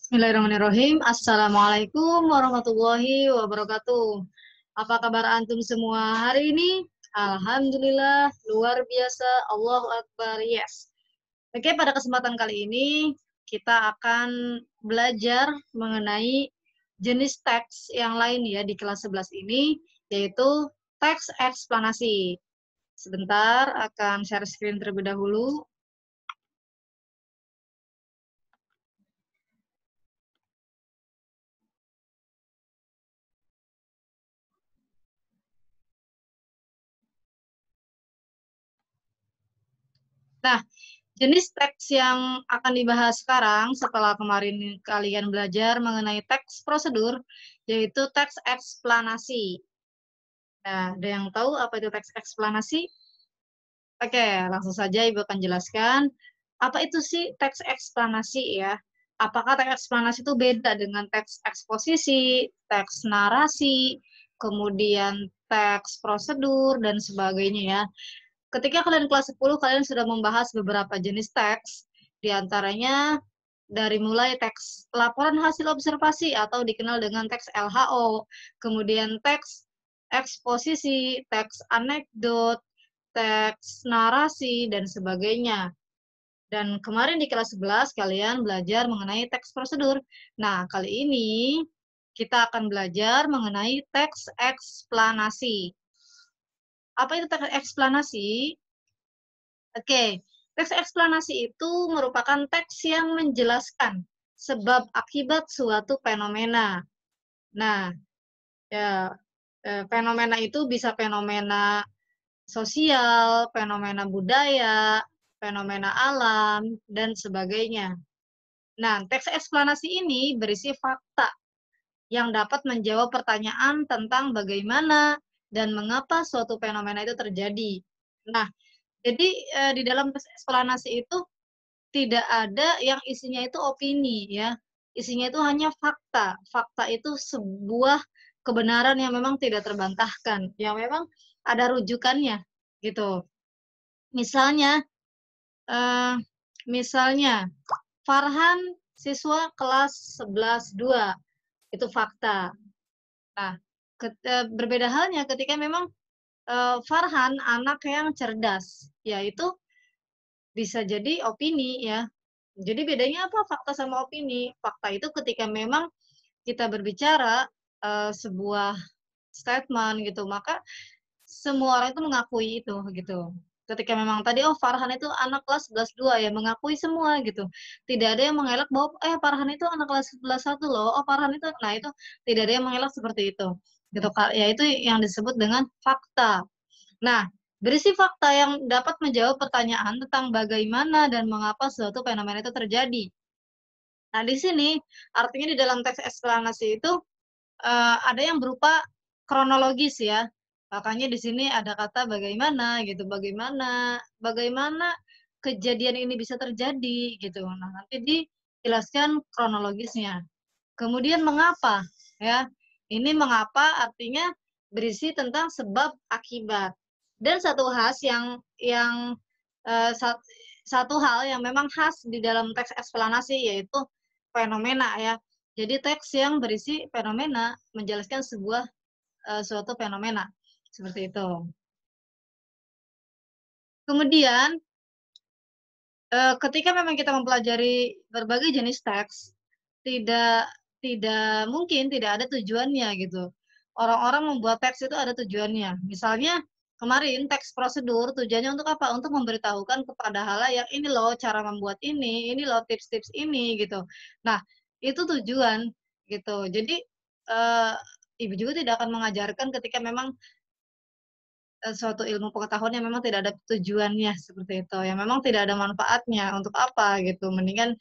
Bismillahirrahmanirrahim. Assalamualaikum warahmatullahi wabarakatuh. Apa kabar antum semua hari ini? Alhamdulillah, luar biasa. Allahu Akbar. Yes. Oke, pada kesempatan kali ini kita akan belajar mengenai jenis teks yang lain ya di kelas 11 ini, yaitu teks eksplanasi. Sebentar, akan share screen terlebih dahulu. Nah, jenis teks yang akan dibahas sekarang setelah kemarin kalian belajar mengenai teks prosedur, yaitu teks eksplanasi. Nah, ada yang tahu apa itu teks eksplanasi? Oke, langsung saja Ibu akan jelaskan. Apa itu sih teks eksplanasi ya? Apakah teks eksplanasi itu beda dengan teks eksposisi, teks narasi, kemudian teks prosedur, dan sebagainya ya? Ketika kalian kelas 10, kalian sudah membahas beberapa jenis teks, diantaranya dari mulai teks laporan hasil observasi atau dikenal dengan teks LHO, kemudian teks eksposisi, teks anekdot, teks narasi, dan sebagainya. Dan kemarin di kelas 11 kalian belajar mengenai teks prosedur. Nah, kali ini kita akan belajar mengenai teks eksplanasi. Apa itu teks eksplanasi? Oke, teks eksplanasi itu merupakan teks yang menjelaskan sebab akibat suatu fenomena. Nah, ya, fenomena itu bisa fenomena sosial, fenomena budaya, fenomena alam, dan sebagainya. Nah, teks eksplanasi ini berisi fakta yang dapat menjawab pertanyaan tentang bagaimana dan mengapa suatu fenomena itu terjadi. Nah, jadi di dalam teks eksplanasi itu tidak ada yang isinya itu opini ya. Isinya itu hanya fakta. Fakta itu sebuah kebenaran yang memang tidak terbantahkan, yang memang ada rujukannya gitu. Misalnya eh, misalnya Farhan siswa kelas 11-2 itu fakta. Nah, berbeda halnya ketika memang Farhan anak yang cerdas, yaitu bisa jadi opini ya. Jadi bedanya apa fakta sama opini? Fakta itu ketika memang kita berbicara sebuah statement gitu, maka semua orang itu mengakui itu gitu. Ketika memang tadi Farhan itu anak kelas 11-2 ya mengakui semua gitu. Tidak ada yang mengelak bahwa Farhan itu anak kelas 11-1 loh. Oh Farhan itu nah itu tidak ada yang mengelak seperti itu. Gitu ya itu yang disebut dengan fakta. Nah, berisi fakta yang dapat menjawab pertanyaan tentang bagaimana dan mengapa suatu fenomena itu terjadi. Nah, di sini artinya di dalam teks eksplanasi itu ada yang berupa kronologis ya. Makanya di sini ada kata bagaimana gitu, bagaimana kejadian ini bisa terjadi gitu. Nah, nanti dijelaskan kronologisnya. Kemudian mengapa ya? Ini mengapa artinya berisi tentang sebab akibat. Dan satu khas yang eh, sa- satu hal yang memang khas di dalam teks eksplanasi yaitu fenomena ya. Jadi teks yang berisi fenomena menjelaskan suatu fenomena seperti itu. Kemudian ketika memang kita mempelajari berbagai jenis teks, tidak tidak mungkin tidak ada tujuannya gitu. Orang-orang membuat teks itu ada tujuannya. Misalnya kemarin teks prosedur tujuannya untuk apa? Untuk memberitahukan kepada halayak ini loh cara membuat ini loh tips-tips ini gitu. Nah, itu tujuan gitu. Jadi eh, ibu juga tidak akan mengajarkan ketika memang suatu ilmu pengetahuan yang memang tidak ada tujuannya seperti itu, yang memang tidak ada manfaatnya untuk apa gitu, mendingan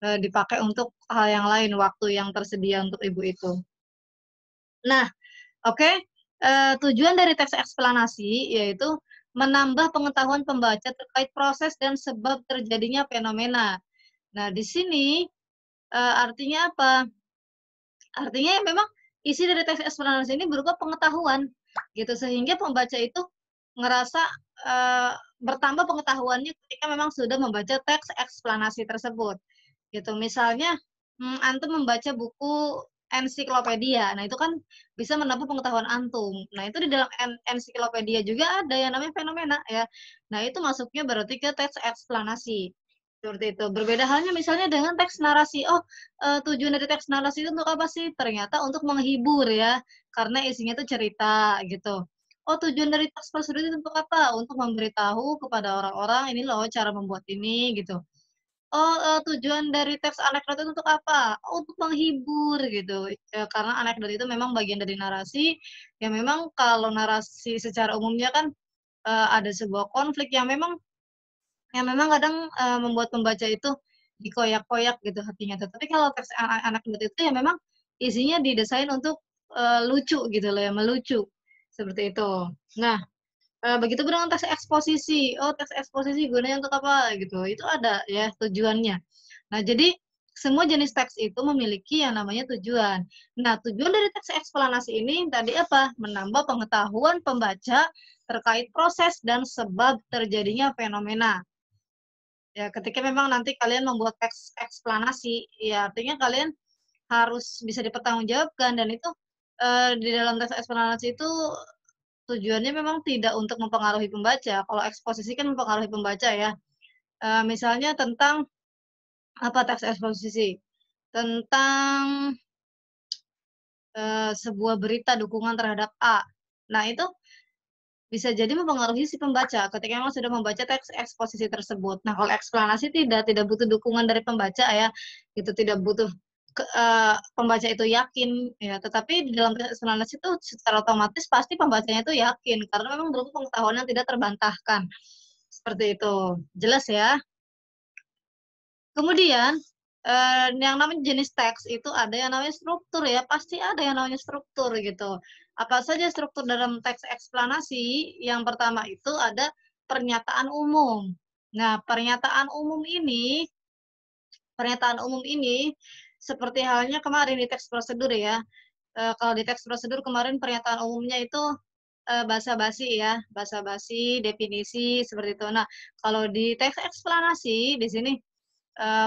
dipakai untuk hal yang lain, waktu yang tersedia untuk ibu itu. Nah, oke, tujuan dari teks eksplanasi yaitu menambah pengetahuan pembaca terkait proses dan sebab terjadinya fenomena. Nah, di sini artinya apa? Artinya ya memang isi dari teks eksplanasi ini berupa pengetahuan gitu sehingga pembaca itu ngerasa bertambah pengetahuannya ketika memang sudah membaca teks eksplanasi tersebut gitu. Misalnya Antum membaca buku ensiklopedia. Nah, itu kan bisa menambah pengetahuan antum. Nah, itu di dalam ensiklopedia juga ada yang namanya fenomena ya. Nah, itu masuknya berarti ke teks eksplanasi. Seperti itu. Berbeda halnya misalnya dengan teks narasi. Oh, tujuan dari teks narasi itu untuk apa sih? Ternyata untuk menghibur ya, karena isinya itu cerita gitu. Oh, tujuan dari teks prosedur itu untuk apa? Untuk memberitahu kepada orang-orang ini loh cara membuat ini gitu. Oh, tujuan dari teks anekdot itu untuk apa? Oh, untuk menghibur gitu, karena anekdot itu memang bagian dari narasi, yang memang kalau narasi secara umumnya kan, ada sebuah konflik yang memang kadang, membuat pembaca itu dikoyak-koyak gitu hatinya tuh. Tapi kalau teks anekdot itu ya memang isinya didesain untuk, lucu gitu loh ya, melucu, seperti itu. Nah, begitu pun dengan teks eksposisi. Oh, teks eksposisi gunanya untuk apa gitu, itu ada ya tujuannya. Nah, jadi semua jenis teks itu memiliki yang namanya tujuan. Nah, tujuan dari teks eksplanasi ini tadi apa? Menambah pengetahuan pembaca terkait proses dan sebab terjadinya fenomena. Ya, ketika memang nanti kalian membuat teks eksplanasi, ya artinya kalian harus bisa dipertanggungjawabkan dan itu, di dalam teks eksplanasi itu tujuannya memang tidak untuk mempengaruhi pembaca. Kalau eksposisi kan mempengaruhi pembaca ya. Misalnya tentang apa teks eksposisi? Tentang, sebuah berita dukungan terhadap A. Nah, itu bisa jadi mempengaruhi si pembaca ketika memang sudah membaca teks eksposisi tersebut. Nah, kalau eksplanasi tidak butuh dukungan dari pembaca ya, itu tidak butuh pembaca itu yakin ya, tetapi di dalam teks eksplanasi itu secara otomatis pasti pembacanya itu yakin karena memang berupa pengetahuan yang tidak terbantahkan. Seperti itu. Jelas ya? Kemudian, yang namanya jenis teks itu ada yang namanya struktur ya, pasti ada yang namanya struktur gitu. Apa saja struktur dalam teks eksplanasi? Yang pertama itu ada pernyataan umum. Nah, pernyataan umum ini seperti halnya kemarin di teks prosedur ya, kalau di teks prosedur kemarin pernyataan umumnya itu, basa-basi ya, basa-basi, definisi, seperti itu. Nah, kalau di teks eksplanasi di sini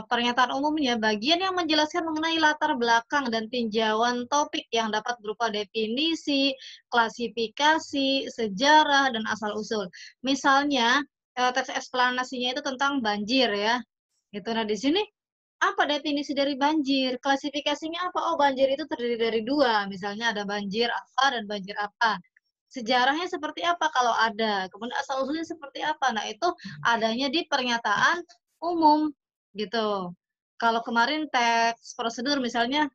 pernyataan umumnya bagian yang menjelaskan mengenai latar belakang dan tinjauan topik yang dapat berupa definisi, klasifikasi, sejarah, dan asal-usul. Misalnya, teks eksplanasinya itu tentang banjir ya, gitu. Nah, di sini apa definisi dari banjir? Klasifikasinya apa? Oh, banjir itu terdiri dari 2, misalnya ada banjir apa dan banjir apa. Sejarahnya seperti apa kalau ada, kemudian asal-usulnya seperti apa. Nah, itu adanya di pernyataan umum, gitu. Kalau kemarin teks prosedur misalnya,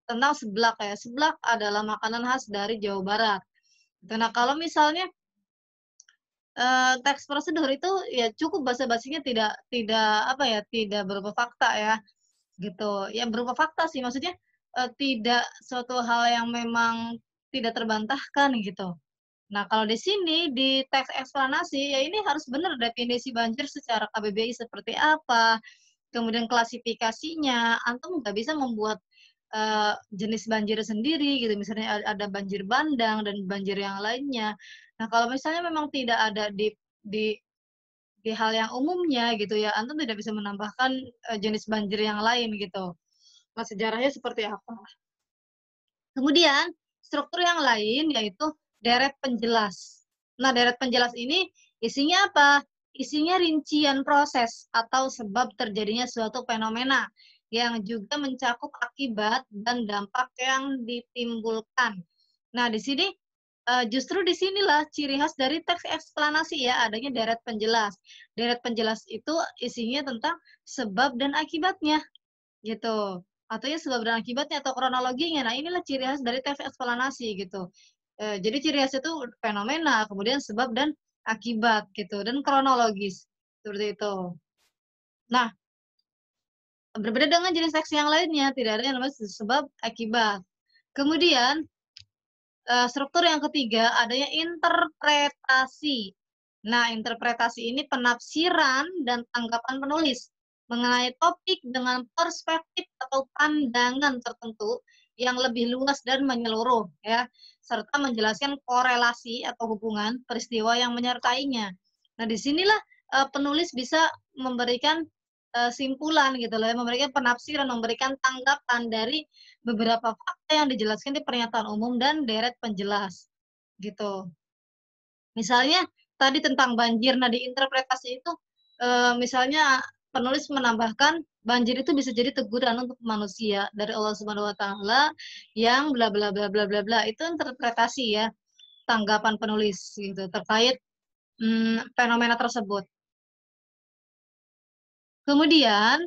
tentang seblak ya, seblak adalah makanan khas dari Jawa Barat. Gitu. Nah, kalau misalnya teks prosedur itu ya cukup basa-basinya tidak tidak apa ya, tidak berupa fakta ya, gitu. Ya berupa fakta sih, maksudnya, tidak suatu hal yang memang tidak terbantahkan gitu. Nah, kalau di sini, di teks eksplanasi, ya ini harus benar definisi banjir secara KBBI seperti apa, kemudian klasifikasinya, antum nggak bisa membuat, jenis banjir sendiri gitu, misalnya ada banjir bandang dan banjir yang lainnya. Nah, kalau misalnya memang tidak ada di di hal yang umumnya gitu ya, antum tidak bisa menambahkan, jenis banjir yang lain gitu. Nah, sejarahnya seperti apa. Kemudian, struktur yang lain yaitu deret penjelas. Nah, deret penjelas ini isinya apa? Isinya rincian proses atau sebab terjadinya suatu fenomena yang juga mencakup akibat dan dampak yang ditimbulkan. Nah, di sini justru di sinilah ciri khas dari teks eksplanasi ya, adanya deret penjelas. Deret penjelas itu isinya tentang sebab dan akibatnya. Gitu. Atau ya sebab dan akibatnya atau kronologinya. Nah, inilah ciri khas dari teks eksplanasi gitu. Jadi ciri khas itu fenomena, kemudian sebab dan akibat gitu, dan kronologis, seperti itu. Nah, berbeda dengan jenis teks yang lainnya, tidak ada yang namanya sebab akibat. Kemudian, struktur yang ketiga adanya interpretasi. Nah, interpretasi ini penafsiran dan tanggapan penulis mengenai topik dengan perspektif atau pandangan tertentu yang lebih luas dan menyeluruh ya, serta menjelaskan korelasi atau hubungan peristiwa yang menyertainya. Nah, disinilah penulis bisa memberikan simpulan gitu loh ya, memberikan penafsiran, memberikan tanggapan dari beberapa fakta yang dijelaskan di pernyataan umum dan deret penjelas, gitu. Misalnya tadi tentang banjir, nah di interpretasi itu, misalnya penulis menambahkan, banjir itu bisa jadi teguran untuk manusia dari Allah Subhanahu wa taala yang bla bla bla bla bla bla, itu interpretasi ya, tanggapan penulis gitu terkait, fenomena tersebut. Kemudian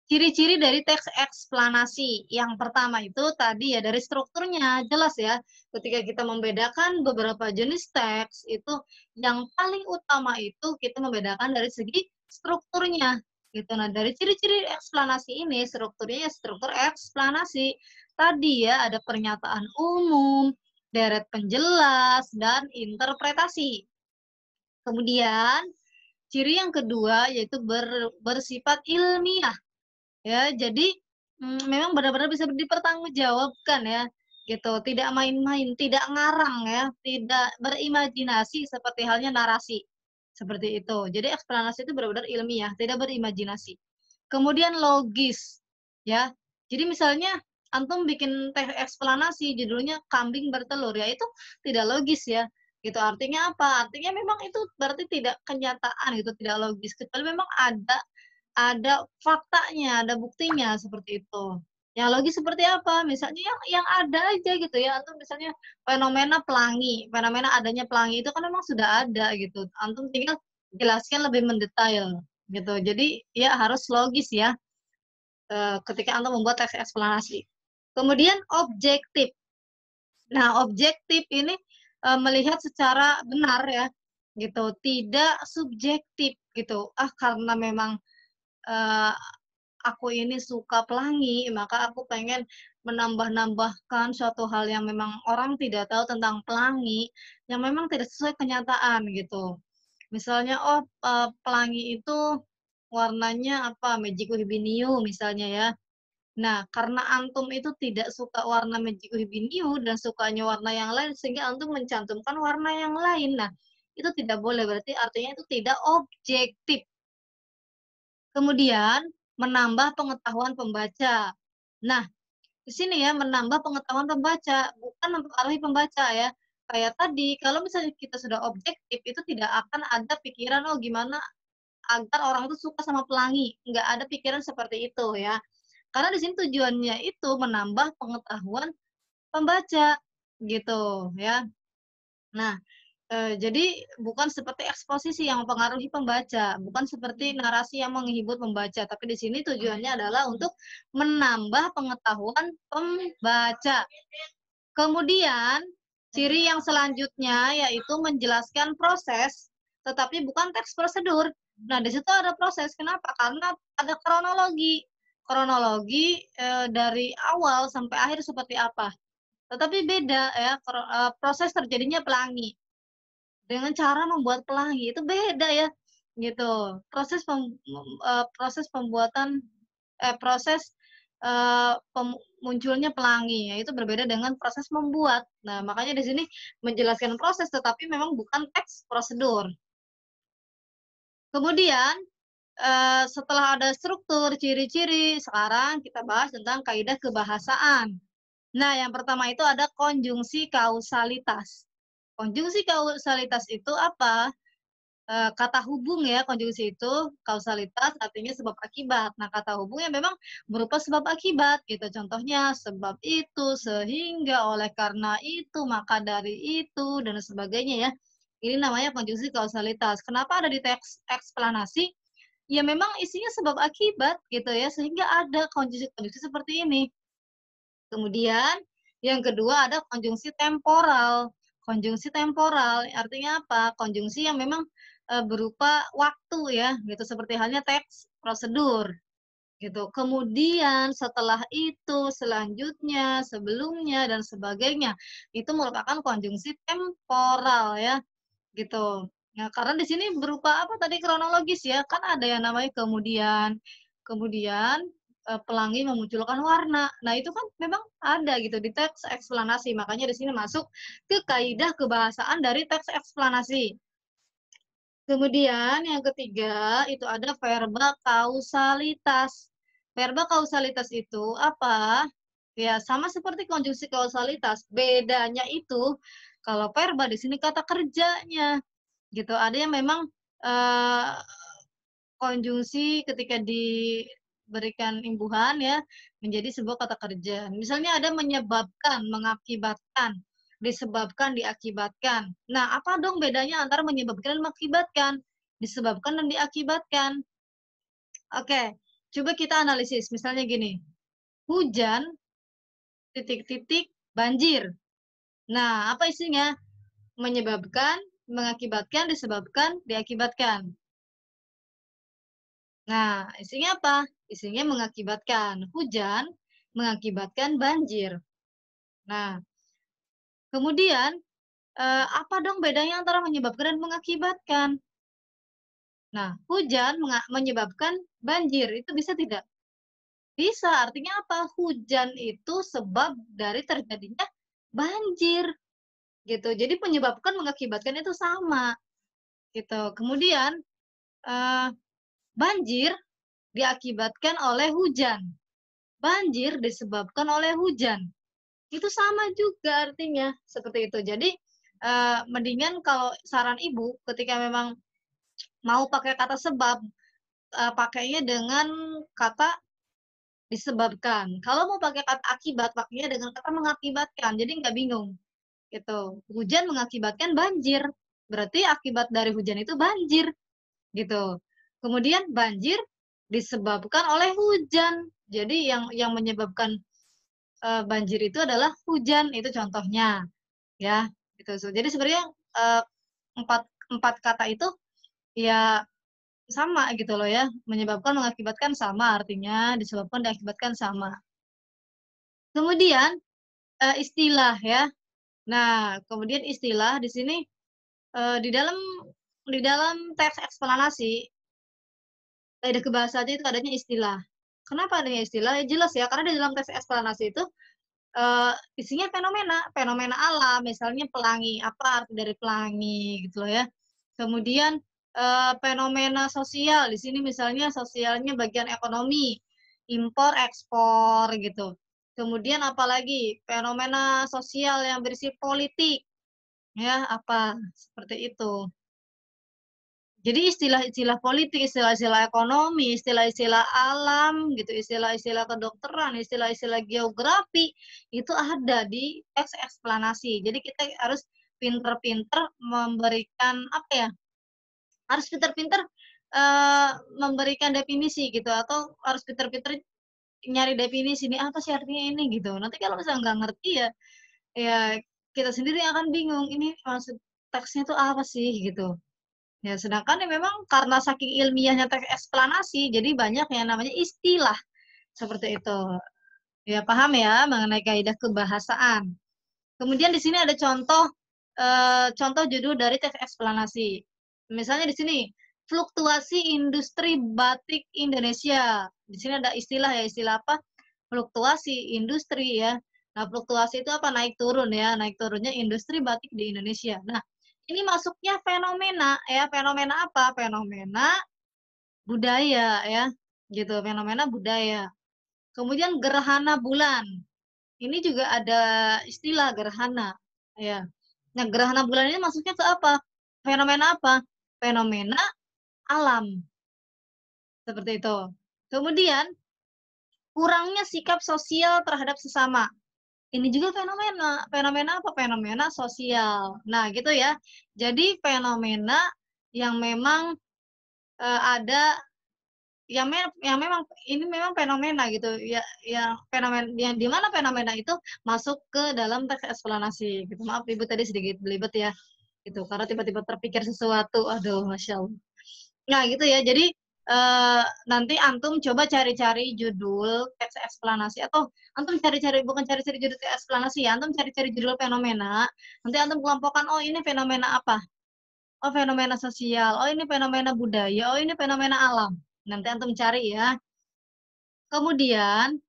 ciri-ciri dari teks eksplanasi, yang pertama itu tadi ya dari strukturnya, jelas ya, ketika kita membedakan beberapa jenis teks, itu yang paling utama itu kita membedakan dari segi strukturnya, gitu. Nah, dari ciri-ciri eksplanasi ini, strukturnya ya struktur eksplanasi. Tadi ya, ada pernyataan umum, deret penjelas, dan interpretasi. Kemudian, ciri yang kedua yaitu bersifat ilmiah. Ya, jadi, memang benar-benar bisa dipertanggungjawabkan ya, gitu. Tidak main-main, tidak ngarang ya, tidak berimajinasi seperti halnya narasi, seperti itu. Jadi eksplanasi itu benar-benar ilmiah, tidak berimajinasi. Kemudian logis, ya. Jadi misalnya antum bikin teks eksplanasi judulnya kambing bertelur, ya itu tidak logis ya, gitu. Artinya apa? Artinya memang itu berarti tidak kenyataan gitu, tidak logis, kecuali memang ada faktanya, ada buktinya, seperti itu. Yang logis seperti apa? Misalnya yang ada aja gitu ya, antum misalnya fenomena adanya pelangi itu kan memang sudah ada gitu, antum tinggal jelaskan lebih mendetail, gitu. Jadi ya harus logis ya, ketika antum membuat teks eksplanasi. Kemudian objektif. Nah, objektif ini, melihat secara benar ya, gitu, tidak subjektif gitu. Ah, karena memang, eee, aku ini suka pelangi, maka aku pengen menambah-nambahkan suatu hal yang memang orang tidak tahu tentang pelangi, yang memang tidak sesuai kenyataan gitu. Misalnya, oh, pelangi itu warnanya apa, Magic Uhibiniu misalnya ya. Nah, karena antum itu tidak suka warna Magic Uhibiniu dan sukanya warna yang lain, sehingga antum mencantumkan warna yang lain. Nah, itu tidak boleh, berarti artinya itu tidak objektif. Kemudian, menambah pengetahuan pembaca. Nah, di sini ya menambah pengetahuan pembaca, bukan mempengaruhi pembaca ya. Kayak tadi, kalau misalnya kita sudah objektif, itu tidak akan ada pikiran, "Oh, gimana agar orang itu suka sama pelangi." Nggak ada pikiran seperti itu ya. Karena di sini tujuannya itu menambah pengetahuan pembaca, gitu ya. Nah, jadi bukan seperti eksposisi yang mempengaruhi pembaca, bukan seperti narasi yang menghibur pembaca, tapi di sini tujuannya adalah untuk menambah pengetahuan pembaca. Kemudian, ciri yang selanjutnya yaitu menjelaskan proses, tetapi bukan teks prosedur. Nah, di situ ada proses, kenapa? Karena ada kronologi. Kronologi, dari awal sampai akhir seperti apa. Tetapi beda ya, proses terjadinya pelangi. Dengan cara membuat pelangi, itu beda ya, gitu. Proses pembuatan proses, munculnya pelangi, ya itu berbeda dengan proses membuat. Nah, makanya di sini menjelaskan proses, tetapi memang bukan teks prosedur. Kemudian, setelah ada struktur, ciri-ciri, sekarang kita bahas tentang kaidah kebahasaan. Nah, yang pertama itu ada konjungsi kausalitas. Konjungsi kausalitas itu apa? Kata hubung ya, konjungsi itu, kausalitas artinya sebab akibat. Nah, kata hubung yang memang berupa sebab akibat gitu. Contohnya, sebab itu, sehingga, oleh karena itu, maka dari itu, dan sebagainya ya. Ini namanya konjungsi kausalitas. Kenapa ada di teks eksplanasi? Ya memang isinya sebab akibat gitu ya, sehingga ada konjungsi-konjungsi seperti ini. Kemudian yang kedua ada konjungsi temporal. Konjungsi temporal artinya apa? Konjungsi yang memang, berupa waktu ya, gitu, seperti halnya teks prosedur, gitu. Kemudian setelah itu, selanjutnya, sebelumnya, dan sebagainya, itu merupakan konjungsi temporal ya, gitu. Nah, karena di sini berupa apa tadi, kronologis ya, kan ada yang namanya kemudian, kemudian, pelangi memunculkan warna. Nah, itu kan memang ada gitu di teks eksplanasi, makanya di sini masuk ke kaidah kebahasaan dari teks eksplanasi. Kemudian yang ketiga itu ada verba kausalitas. Verba kausalitas itu apa? Ya sama seperti konjungsi kausalitas, bedanya itu kalau verba di sini kata kerjanya gitu. Ada yang memang eee, konjungsi ketika diberikan imbuhan ya menjadi sebuah kata kerja. Misalnya ada menyebabkan, mengakibatkan, disebabkan, diakibatkan. Nah, apa dong bedanya antara menyebabkan dan mengakibatkan? Disebabkan dan diakibatkan. Oke, coba kita analisis. Misalnya gini, hujan, titik-titik, banjir. Nah, apa isinya? Menyebabkan, mengakibatkan, disebabkan, diakibatkan. Nah, isinya apa? Isinya mengakibatkan. Hujan mengakibatkan banjir. Nah, kemudian, apa dong bedanya antara menyebabkan dan mengakibatkan? Nah, hujan menyebabkan banjir, itu bisa tidak? Bisa, artinya apa? Hujan itu sebab dari terjadinya banjir, gitu. Jadi menyebabkan, mengakibatkan itu sama, gitu. Kemudian, eee, banjir diakibatkan oleh hujan. Banjir disebabkan oleh hujan. Itu sama juga artinya, seperti itu. Jadi, mendingan kalau saran ibu ketika memang mau pakai kata sebab, pakainya dengan kata disebabkan. Kalau mau pakai kata akibat, pakainya dengan kata mengakibatkan, jadi nggak bingung, gitu. Hujan mengakibatkan banjir, berarti akibat dari hujan itu banjir, gitu. Kemudian banjir disebabkan oleh hujan. Jadi yang menyebabkan banjir itu adalah hujan, itu contohnya, ya, gitu. Jadi sebenarnya, eee, empat empat kata itu ya sama gitu loh ya, menyebabkan, mengakibatkan sama artinya, disebabkan, diakibatkan sama. Kemudian, istilah ya. Nah, kemudian istilah di sini, di dalam teks eksplanasi, kaidah kebahasanya itu adanya istilah. Kenapa adanya istilah? Ya jelas ya, karena di dalam teks eksplanasi itu isinya fenomena, fenomena alam, misalnya pelangi, apa arti dari pelangi gitu loh ya. Kemudian, fenomena sosial, di sini misalnya sosialnya bagian ekonomi, impor, ekspor gitu. Kemudian apalagi, fenomena sosial yang berisi politik, ya, apa, seperti itu. Jadi istilah-istilah politik, istilah-istilah ekonomi, istilah-istilah alam gitu, istilah-istilah kedokteran, istilah-istilah geografi, itu ada di teks eksplanasi. Jadi kita harus pinter-pinter memberikan, apa ya, harus pinter-pinter, memberikan definisi gitu, atau harus pinter-pinter nyari definisi, "Ini apa sih artinya ini?" Gitu. Nanti kalau misalnya nggak ngerti ya kita sendiri yang akan bingung, "Ini maksud teksnya itu apa sih?" Gitu. Ya, sedangkan ya memang karena saking ilmiahnya teks eksplanasi, jadi banyak yang namanya istilah, seperti itu. Ya paham ya mengenai kaidah kebahasaan. Kemudian di sini ada contoh judul dari teks eksplanasi. Misalnya di sini, fluktuasi industri batik Indonesia. Di sini ada istilah ya, istilah apa? Fluktuasi industri ya. Nah, fluktuasi itu apa? Naik turun ya, naik turunnya industri batik di Indonesia. Nah, ini masuknya fenomena ya, fenomena apa? Fenomena budaya ya, gitu, fenomena budaya. Kemudian gerhana bulan. Ini juga ada istilah gerhana, ya. Nah, gerhana bulan ini masuknya ke apa? Fenomena apa? Fenomena alam, seperti itu. Kemudian, kurangnya sikap sosial terhadap sesama. Ini juga fenomena. Fenomena apa? Fenomena sosial. Nah, gitu ya. Jadi fenomena yang memang, ada yang memang ini memang fenomena gitu, ya yang yang di mana fenomena itu masuk ke dalam teks eksplanasi gitu. Maaf Ibu tadi sedikit belibet ya, gitu, karena tiba-tiba terpikir sesuatu, aduh Masya Allah. Nah gitu ya, jadi, nanti antum coba cari-cari judul teks eksplanasi atau antum cari-cari bukan cari-cari judul teks eksplanasi ya, antum cari-cari judul fenomena, nanti antum kelompokkan, oh ini fenomena apa? Oh fenomena sosial, oh ini fenomena budaya, oh ini fenomena alam. Nanti antum cari ya. Kemudian,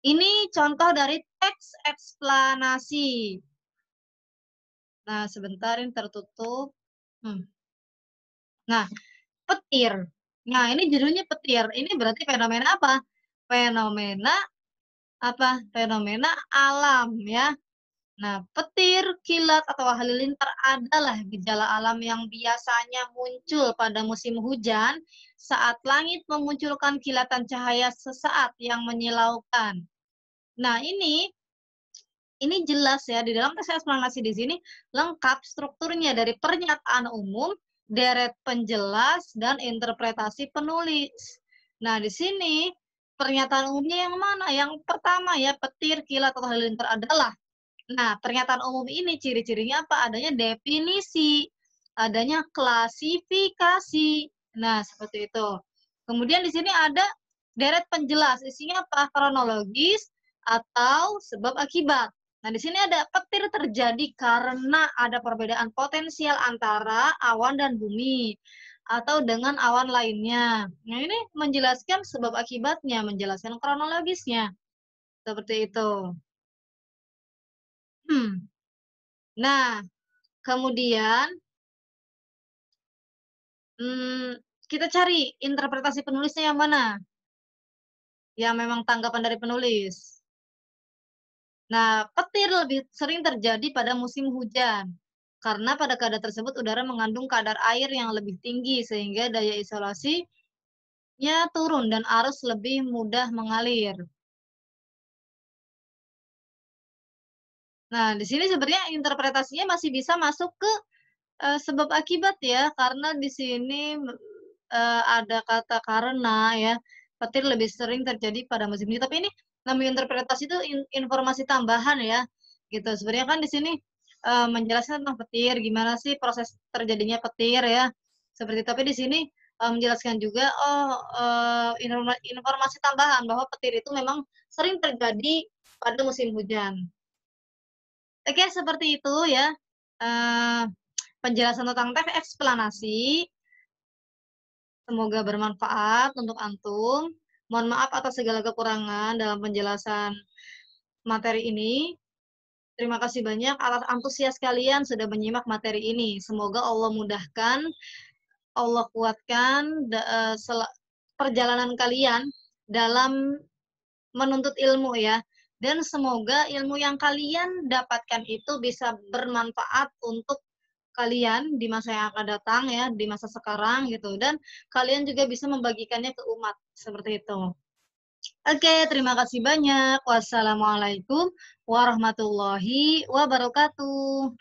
ini contoh dari teks eksplanasi. Nah, sebentar ini tertutup. Hmm. Nah, petir. Nah, ini judulnya petir. Ini berarti fenomena apa? Fenomena apa? Fenomena alam ya. Nah, petir, kilat, atau halilintar adalah gejala alam yang biasanya muncul pada musim hujan saat langit memunculkan kilatan cahaya sesaat yang menyilaukan. Nah, ini jelas ya, di dalam teks eksplanasi di sini lengkap strukturnya dari pernyataan umum, deret penjelas, dan interpretasi penulis. Nah, di sini pernyataan umumnya yang mana? Yang pertama ya, petir, kilat, atau halilintar adalah. Nah, pernyataan umum ini ciri-cirinya apa? Adanya definisi, adanya klasifikasi. Nah, seperti itu. Kemudian di sini ada deret penjelas, isinya apa? Kronologis atau sebab akibat. Nah, di sini ada petir terjadi karena ada perbedaan potensial antara awan dan bumi atau dengan awan lainnya. Nah, ini menjelaskan sebab akibatnya, menjelaskan kronologisnya. Seperti itu. Nah, kemudian kita cari interpretasi penulisnya yang mana? Yang memang tanggapan dari penulis. Nah, petir lebih sering terjadi pada musim hujan. Karena pada keadaan tersebut udara mengandung kadar air yang lebih tinggi sehingga daya isolasinya turun dan arus lebih mudah mengalir. Nah, di sini sebenarnya interpretasinya masih bisa masuk ke sebab akibat ya, karena di sini ada kata karena ya, petir lebih sering terjadi pada musim hujan. Tapi ini namanya interpretasi itu informasi tambahan ya, gitu. Sebenarnya kan di sini menjelaskan tentang petir, gimana sih proses terjadinya petir ya, seperti itu. Tapi di sini menjelaskan juga, informasi tambahan bahwa petir itu memang sering terjadi pada musim hujan. Oke, seperti itu ya. Eee penjelasan tentang teks eksplanasi. Semoga bermanfaat untuk antum. Mohon maaf atas segala kekurangan dalam penjelasan materi ini. Terima kasih banyak atas antusias kalian sudah menyimak materi ini. Semoga Allah mudahkan, Allah kuatkan perjalanan kalian dalam menuntut ilmu ya. Dan semoga ilmu yang kalian dapatkan itu bisa bermanfaat untuk kalian di masa yang akan datang ya, di masa sekarang gitu, dan kalian juga bisa membagikannya ke umat, seperti itu. Oke, terima kasih banyak. Wassalamualaikum warahmatullahi wabarakatuh.